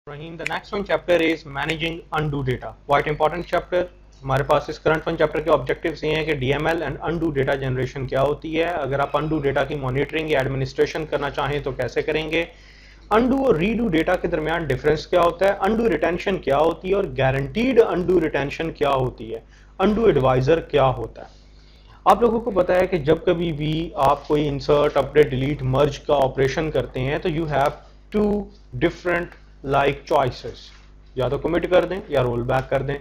Rahim the next one chapter is managing undo data, quite important chapter. हमारे पास इस current one chapter के objectives ये हैं कि DML and undo data generation क्या होती है, अगर आप अनडू डेटा की मॉनिटरिंग या एडमिनिस्ट्रेशन करना चाहें तो कैसे करेंगे, अनडू और रीडू डेटा के दरमियान डिफरेंस क्या होता है, अनडू रिटेंशन क्या होती है और गारंटीड अनडू रिटेंशन क्या होती है, अनडू एडवाइजर क्या होता है। आप लोगों को पता है कि जब कभी भी आप कोई इंसर्ट अपडेट डिलीट मर्ज का ऑपरेशन करते हैं तो you have two different like choices, या तो कमिट कर दें या रोल बैक कर दें।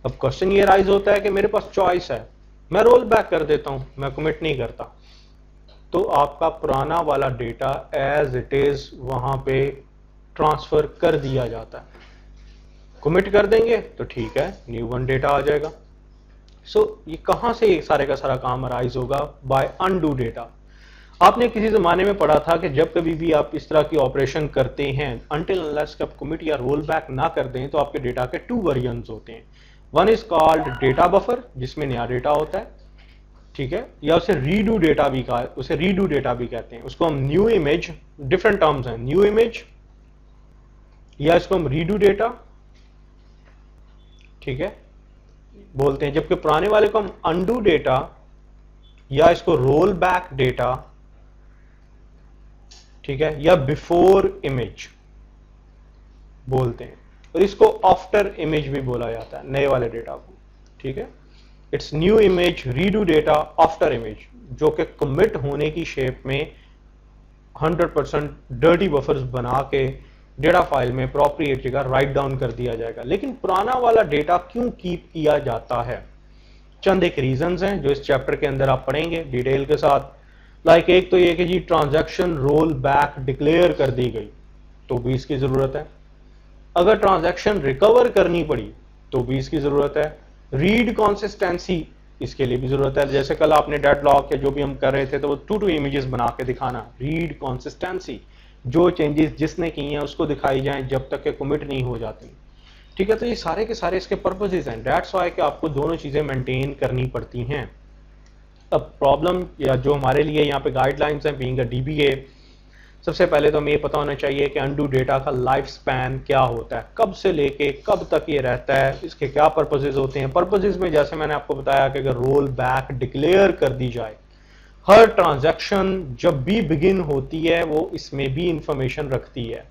अब क्वेश्चन ये राइज होता है कि मेरे पास चॉइस है, मैं रोल बैक कर देता हूं, मैं कमिट नहीं करता, तो आपका पुराना वाला डेटा एज इट इज वहां पे ट्रांसफर कर दिया जाता है। कमिट कर देंगे तो ठीक है, न्यू वन डेटा आ जाएगा। ये कहां से सारे का सारा काम अराइज होगा? By undo data. आपने किसी जमाने में पढ़ा था कि जब कभी भी आप इस तरह की ऑपरेशन करते हैं, अनटिल अनलेस आप कमिट या रोल बैक ना कर दें, तो आपके डेटा के टू वर्जन्स होते हैं। One is called data buffer, जिसमें नया डेटा होता है, ठीक है, या उसे रीडू डेटा भी कहा, उसे रीडू डेटा भी कहते हैं। उसको हम न्यू इमेज, डिफरेंट टर्म्स हैं, न्यू इमेज या इसको हम रीडू डेटा, ठीक है, बोलते हैं। जबकि पुराने वाले को हम अनडू डेटा या इसको रोल बैक डेटा, ठीक है, या बिफोर इमेज बोलते हैं, और इसको आफ्टर इमेज भी बोला जाता है, नए वाले डेटा को, ठीक है। It's new image, redo data, after image, जो कि कमिट होने की शेप में 100% डर्टी बफर्स बना के डेटा फाइल में अप्रोप्रिएट जगह राइट डाउन कर दिया जाएगा। लेकिन पुराना वाला डेटा क्यों कीप किया जाता है? चंद एक रीजंस हैं जो इस चैप्टर के अंदर आप पढ़ेंगे डिटेल के साथ। लाइक एक तो ये कि जी ट्रांजैक्शन रोल बैक डिक्लेयर कर दी गई तो भी इसकी जरूरत है, अगर ट्रांजैक्शन रिकवर करनी पड़ी तो भी इसकी जरूरत है, रीड कंसिस्टेंसी इसके लिए भी जरूरत है। जैसे कल आपने डेडलॉक या जो भी हम कर रहे थे तो वो टू इमेजेस बना के दिखाना, रीड कंसिस्टेंसी, जो चेंजेस जिसने की हैं उसको दिखाई जाएं जब तक के कमिट नहीं हो जाती, ठीक है। तो ये सारे के सारे इसके पर्पसेस हैं, दैट्स व्हाई कि आपको दोनों चीजें मेंटेन करनी पड़ती हैं। अब प्रॉब्लम या जो हमारे लिए यहाँ पे गाइडलाइंस हैं बीइंग अ डीबीए, सबसे पहले तो हमें ये पता होना चाहिए कि अनडू डेटा का लाइफ स्पैन क्या होता है, कब से लेके कब तक ये रहता है, इसके क्या पर्पसेस होते हैं। पर्पसेस में जैसे मैंने आपको बताया कि अगर रोल बैक डिक्लेयर कर दी जाए, हर ट्रांजैक्शन जब भी बिगिन होती है वो इसमें भी इंफॉर्मेशन रखती है,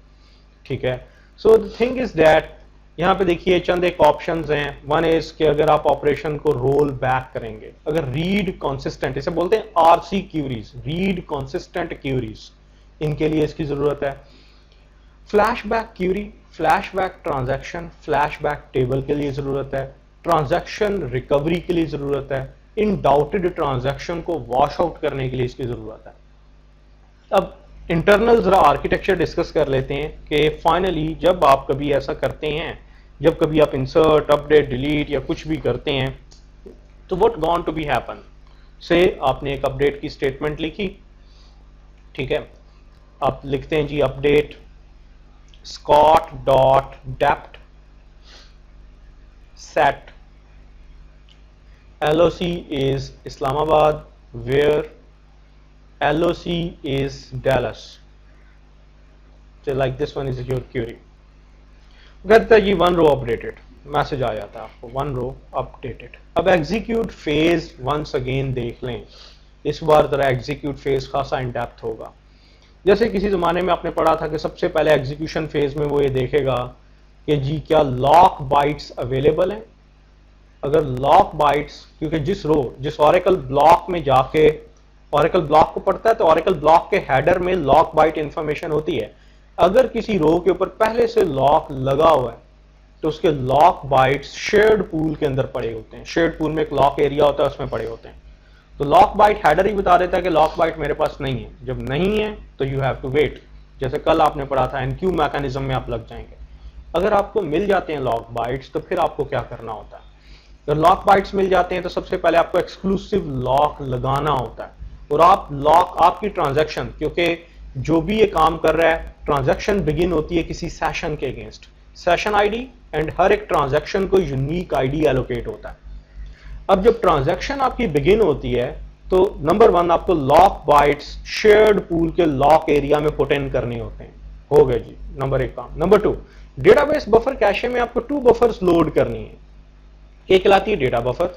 ठीक है। So the thing is that यहाँ पे देखिए चंद एक ऑप्शंस हैं। वन इज कि अगर आप ऑपरेशन को रोल बैक करेंगे, अगर रीड कंसिस्टेंट, इसे बोलते हैं RC queries, read consistent queries, इनके लिए इसकी जरूरत है। Flashback query, flashback transaction, flashback table के लिए जरूरत है, ट्रांजैक्शन रिकवरी के लिए जरूरत है, इन डाउटेड ट्रांजैक्शन को वॉश आउट करने के लिए इसकी जरूरत है। अब इंटरनल जरा आर्किटेक्चर डिस्कस कर लेते हैं कि फाइनली जब आप कभी ऐसा करते हैं, जब कभी आप इंसर्ट अपडेट डिलीट या कुछ भी करते हैं, तो what going to be happen, से आपने एक अपडेट की स्टेटमेंट लिखी, ठीक है, आप लिखते हैं जी update scott dot depth set LOC is Islamabad where LOC is Dallas, so like this one is your query। कहता है जी वन रो अपडेटेड, मैसेज आ जाता है आपको वन रो अपडेटेड। अब एग्जीक्यूट फेज वंस अगेन देख लें, इस बार जरा एग्जीक्यूट फेज खासा इन डेप्थ होगा। जैसे किसी जमाने में आपने पढ़ा था कि सबसे पहले एग्जीक्यूशन फेज में वो ये देखेगा कि जी क्या लॉक बाइट्स अवेलेबल हैं। अगर लॉक बाइट्स, क्योंकि जिस ऑरेकल ब्लॉक में जाके ऑरेकल ब्लॉक को पढ़ता है तो ऑरेकल ब्लॉक के हेडर में लॉक बाइट इंफॉर्मेशन होती है। अगर किसी रो के ऊपर पहले से लॉक लगा हुआ है तो उसके लॉक बाइट्स शेयर्ड पूल के अंदर पड़े होते हैं, शेयर्ड पूल में एक लॉक एरिया होता है उसमें पड़े होते हैं। तो लॉक बाइट हेडर ही बता देता है कि लॉक बाइट मेरे पास नहीं है। जब नहीं है तो यू हैव टू वेट, जैसे कल आपने पढ़ा था एनक्यू मैकेनिज्म में आप लग जाएंगे। अगर आपको मिल जाते हैं लॉक बाइट्स तो फिर आपको क्या करना होता है? अगर लॉक बाइट्स मिल जाते हैं तो सबसे पहले आपको एक्सक्लूसिव लॉक लगाना होता है, और आप लॉक आपकी ट्रांजैक्शन, क्योंकि जो भी ये काम कर रहा है ट्रांजैक्शन बिगिन होती है किसी सेशन के अगेंस्ट, सेशन आईडी, एंड हर एक ट्रांजैक्शन को यूनिक आईडी एलोकेट होता है। अब जब ट्रांजैक्शन आपकी बिगिन होती है तो नंबर वन आपको लॉक बाइट्स शेयर्ड पूल के लॉक एरिया में पुट इन करने होते हैं, हो गए जी नंबर एक काम। Number two, database buffer cache में आपको 2 बफर्स लोड करनी है। एक कहलाती है डेटा बफर।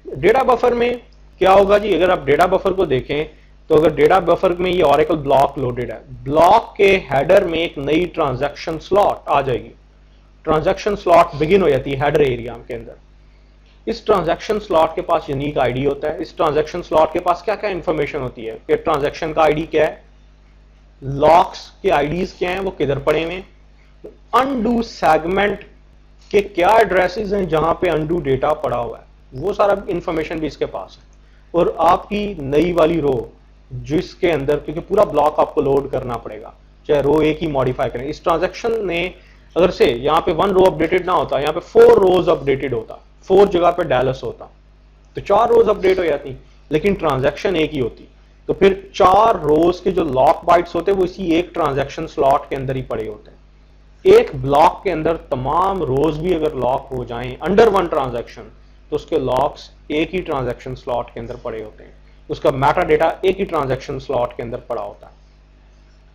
डेटा बफर में क्या होगा जी, अगर आप डेटा बफर को देखें तो अगर डेटा बफर में ये ऑरेकल ब्लॉक लोडेड है, ब्लॉक के हेडर में एक नई ट्रांजैक्शन स्लॉट आ जाएगी। ट्रांजैक्शन स्लॉट बिगिन हो जाती है हेडर एरिया के अंदर। इस ट्रांजैक्शन स्लॉट के पास यूनिक आईडी होता है। इस ट्रांजैक्शन स्लॉट के पास क्या क्या इंफॉर्मेशन होती है कि ट्रांजैक्शन का आईडी क्या है, लॉक्स के आईडीज क्या हैं, वो किधर पड़े हुए, अनडू सेगमेंट के क्या एड्रेसेस हैं जहां पे अनडू डेटा पड़ा हुआ है, वो सारा इंफॉर्मेशन भी इसके पास है। और आपकी नई वाली रो जिसके अंदर, क्योंकि पूरा ब्लॉक आपको लोड करना पड़ेगा, चाहे रो एक ही मॉडिफाई करें। इस ट्रांजैक्शन ने अगर से यहाँ पे 1 रो अपडेटेड ना होता, यहाँ पे 4 रोज अपडेटेड होता, 4 जगह पे डैलस होता, तो 4 रोज अपडेट हो जाती, लेकिन ट्रांजैक्शन एक ही होती। तो फिर 4 रोज के जो लॉक बाइट्स होते वो इसी एक ट्रांजैक्शन स्लॉट के अंदर ही पड़े होते हैं। एक ब्लॉक के अंदर तमाम रोज भी अगर लॉक हो जाएं अंडर 1 ट्रांजैक्शन, तो उसके लॉक्स एक ही ट्रांजैक्शन स्लॉट के अंदर पड़े होते हैं, उसका मेटा डेटा एक ही ट्रांजैक्शन स्लॉट के अंदर पड़ा होता है।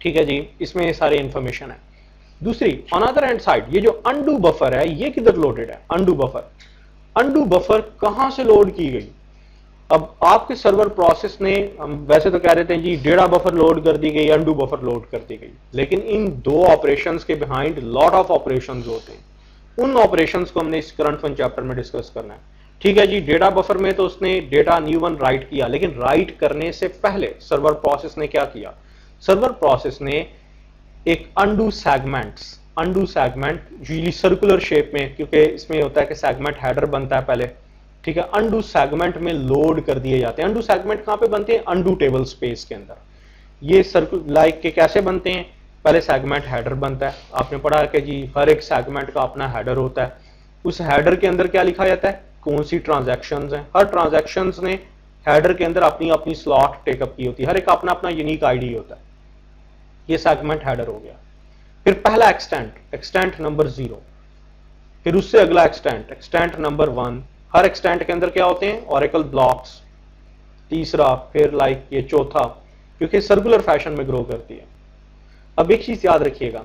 ठीक है जी, इसमें ये सारी इंफॉर्मेशन है। दूसरी ऑन अदर हैंड साइड, ये जो अनडू बफर है ये किधर लोडेड है? अनडू बफर कहां से लोड की गई? अब आपके सर्वर प्रोसेस ने, हम वैसे तो कह रहे थे जी डेटा बफर लोड कर दी गई, अनडू बफर लोड कर दी गई, लेकिन इन 2 ऑपरेशंस के बिहाइंड लॉट ऑफ ऑपरेशंस होते हैं। उन ऑपरेशंस को हमने इस करंट वन चैप्टर में डिस्कस करना है। ठीक है जी, डेटा बफर में तो उसने डेटा न्यू वन राइट किया, लेकिन राइट करने से पहले सर्वर प्रोसेस ने क्या किया? सर्वर प्रोसेस ने एक undo segment usually circular shape में, क्योंकि इसमें होता है कि सेगमेंट हेडर बनता है पहले, ठीक है, अनडू सेगमेंट में लोड कर दिए जाते हैं। अनडू सेगमेंट कहां पे बनते हैं? अनडू टेबल स्पेस के अंदर। ये सर्कुलर लाइक के कैसे बनते हैं? पहले सेगमेंट हेडर बनता है, आपने पढ़ा है कि जी हर एक सेगमेंट का अपना हेडर होता है। उस हेडर के अंदर क्या लिखा जाता है? कौन सी ट्रांजैक्शंस हैं। हर ट्रांजैक्शंस ने हेडर के अंदर अपनी अपनी स्लॉट टेकअप की होती है, हर एक अपना अपना यूनिक आईडी होता है। ये सेगमेंट हेडर हो गया। फिर पहला एक्सटेंट नंबर 0, फिर उससे अगला एक्सटेंट नंबर 1। हर एक्सटेंट के अंदर क्या होते हैं? Oracle blocks. तीसरा, फिर लाइक ये चौथा, क्योंकि सर्कुलर फैशन में ग्रो करती है। अब एक चीज याद रखिएगा,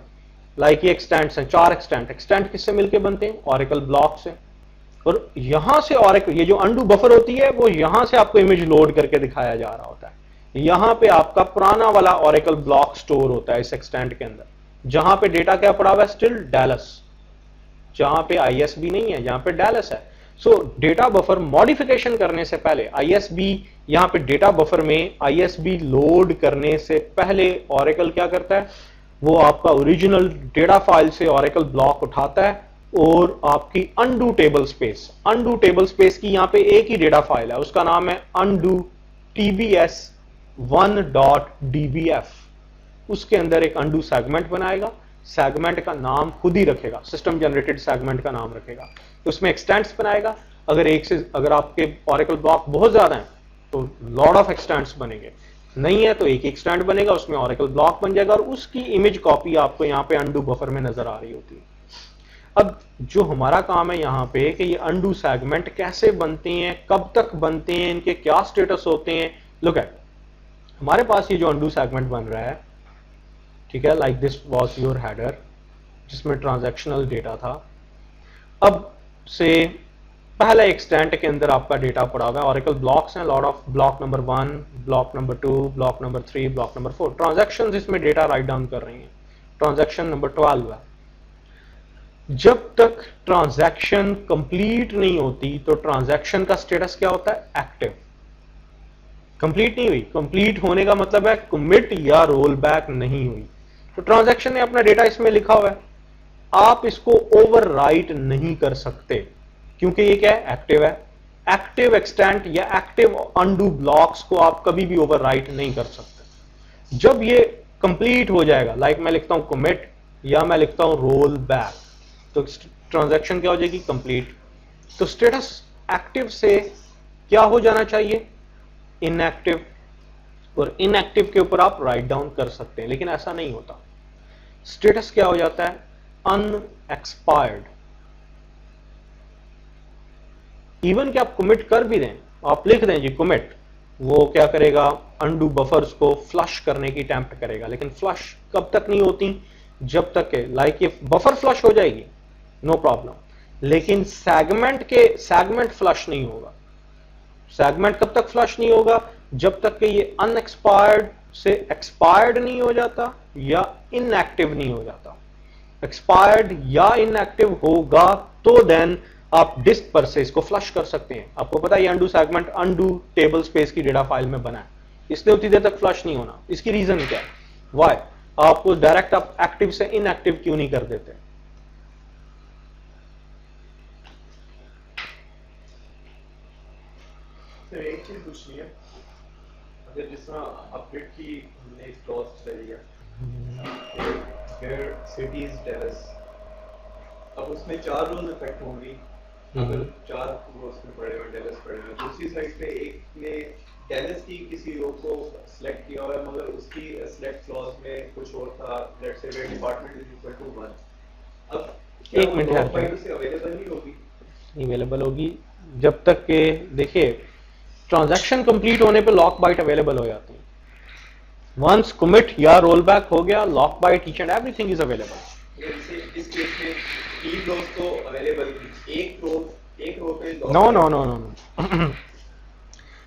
लाइक ये एक्सटेंट्स हैं, 4 एक्सटेंट किससे मिलके बनते हैं? ऑरेकल ब्लॉक से। और यहां से ऑरेकल, ये जो अनडू बफर होती है वो यहां से आपको इमेज लोड करके दिखाया जा रहा होता है। यहां पे आपका पुराना वाला ऑरेकल ब्लॉक स्टोर होता है इस एक्सटेंट के अंदर, जहां पे डेटा क्या पड़ा हुआ है? स्टिल डैलस, जहां पे आईएसबी नहीं है, जहां पे डैलस है। सो डेटा बफर मॉडिफिकेशन करने से पहले आईएसबी, यहां पे डेटा बफर में आईएसबी लोड करने से पहले ऑरेकल क्या करता है? वो आपका ओरिजिनल डेटा फाइल से ऑरेकल ब्लॉक उठाता है और आपकी अनडू टेबल स्पेस की यहां पे एक ही डेटा फाइल है, उसका नाम है अनडू tbs1.dbf। उसके अंदर एक अनडू सेगमेंट बनाएगा, सेगमेंट का नाम खुद ही रखेगा, सिस्टम जनरेटेड सेगमेंट का नाम रखेगा। तो उसमें एक्सटेंट्स बनाएगा। अगर आपके ऑरेकल ब्लॉक बहुत ज्यादा हैं तो लॉट ऑफ एक्सटेंट्स बनेंगे, नहीं है तो एक एक्सटेंट बनेगा, उसमें ऑरेकल ब्लॉक बन जाएगा और उसकी इमेज कॉपी आपको यहाँ पे अनडू बफर में नजर आ रही होती है। अब जो हमारा काम है यहाँ पे कि ये अनडू सेगमेंट कैसे बनते हैं, कब तक बनते हैं, इनके क्या स्टेटस होते हैं। लुक एट, हमारे पास ये जो अनडू सेगमेंट बन रहा है, ठीक है, like this was your header जिसमें ट्रांजैक्शनल डेटा था। अब से पहले एक्सटेंट के अंदर आपका डेटा पड़ा हुआ है, ऑरेकल ब्लॉक्स हैं, lot of block number 1, block number 2, block number 3, block number 4 transactions इसमें डेटा राइट डाउन कर रही हैं। ट्रांजैक्शन नंबर 12 है। जब तक ट्रांजैक्शन कंप्लीट नहीं होती तो ट्रांजैक्शन का स्टेटस क्या होता है? एक्टिव। कंप्लीट नहीं हुई, कंप्लीट होने का मतलब है कमिट या रोल बैक नहीं हुई। तो ट्रांजैक्शन ने अपना डेटा इसमें लिखा हुआ है, आप इसको ओवरराइट नहीं कर सकते क्योंकि ये क्या है? एक्टिव है। एक्टिव एक्सटेंट या एक्टिव अनडू ब्लॉक्स को आप कभी भी ओवरराइट नहीं कर सकते। जब ये कंप्लीट हो जाएगा, लाइक मैं लिखता हूं कमिट या मैं लिखता हूं रोल बैक, तो ट्रांजैक्शन क्या हो जाएगी? कंप्लीट। तो स्टेटस एक्टिव से क्या हो जाना चाहिए? इनएक्टिव। और इनएक्टिव के ऊपर आप राइट डाउन कर सकते हैं, लेकिन ऐसा नहीं होता। स्टेटस क्या हो जाता है? अनएक्सपायर्ड। इवन कि आप कमिट कर भी दें, आप लिख दें जी कमिट, वो क्या करेगा? अनडू बफर्स को फ्लश करने की अटेम्प्ट करेगा, लेकिन फ्लश कब तक नहीं होती? जब तक के लाइक ये बफर फ्लश हो जाएगी नो प्रॉब्लम, लेकिन सेगमेंट फ्लश नहीं होगा। सेगमेंट कब तक फ्लश नहीं होगा? जब तक कि ये अनएक्सपायर्ड से एक्सपायर्ड नहीं हो जाता या इनएक्टिव नहीं हो जाता। एक्सपायर्ड या इनएक्टिव होगा तो देन आप डिस्क पर से इसको फ्लश कर सकते हैं। आपको पता है ये undo segment undo table space की डेटा फाइल में बना है, इसलिए उतनी देर तक फ्लश नहीं होना। इसकी रीजन क्या है? वाई आपको डायरेक्ट आप एक्टिव से इनएक्टिव क्यों नहीं कर देते? तो एक चीज पूछनी है, अगर जिस तरह अपडेट की हमने एक क्लॉज ले लिया, वेयर सिटी इज डेलस, अब उसमें 4 रोज इफेक्ट होंगी। अगर 4 रोज में पड़े हुए डेलस पड़े हुए, दूसरी साइड पे एक ने डेलस की किसी रो को सिलेक्ट किया हुआ है, मगर उसकी सिलेक्ट क्लॉज में कुछ और था, let's say where department is equal to 1। अब एक मिनट यार, अवेलेबल नहीं होगी, अवेलेबल होगी जब तक के देखिए ट्रांजैक्शन कंप्लीट होने पे लॉक बाइट अवेलेबल हो जाती है। वंस कमिट या रोल बैक हो गया, lock byte each and everything is available. इस केस में 3 रोज तो अवेलेबल थी, एक रो पे no no no no no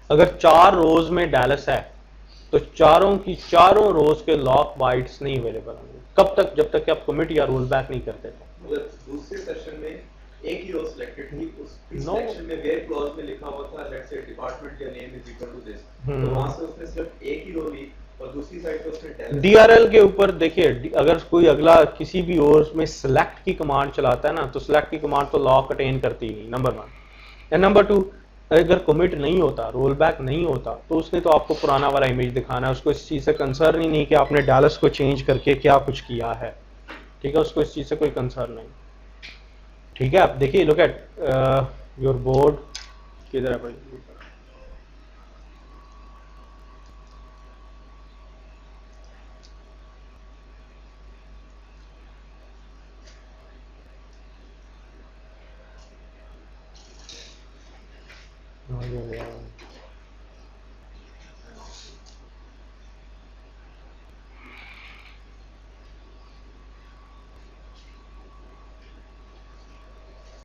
अगर 4 रोज में डैलस है तो चारों की चारों रोज के लॉक बाइट्स नहीं अवेलेबल होंगे। कब तक? जब तक कि आप कमिट या रोल बैक नहीं करते थे। मतलब दूसरे सेशन में एक ही रो सिलेक्टेड थी, उस No. सिलेक्शन में वेयर क्लॉज में लिखा हुआ था लेट्स से डिपार्टमेंट या name is equal to this, तो वहां से उसने सिर्फ एक ही रो ली और दूसरी साइड पे उसने डेलस डीआरएल के ऊपर देखिए, अगर कोई अगला किसी भी और में सिलेक्ट की कमांड चलाता है ना, तो सिलेक्ट की कमांड तो लॉक अटेन करती ही नहीं, नंबर 1। एंड नंबर 2, अगर कमिट नहीं होता, रोल बैक नहीं होता, तो उसने तो आपको पुराना वाला इमेज दिखाना है। उसको इस चीज़ से कंसर्न ही नहीं कि आपने डैलस को चेंज करके क्या कुछ किया है, ठीक है, उसको इस चीज़ से कोई कंसर्न नहीं। ठीक है, आप देखिए, लुक एट योर बोर्ड, किधर है भाई? Oh, yeah, yeah.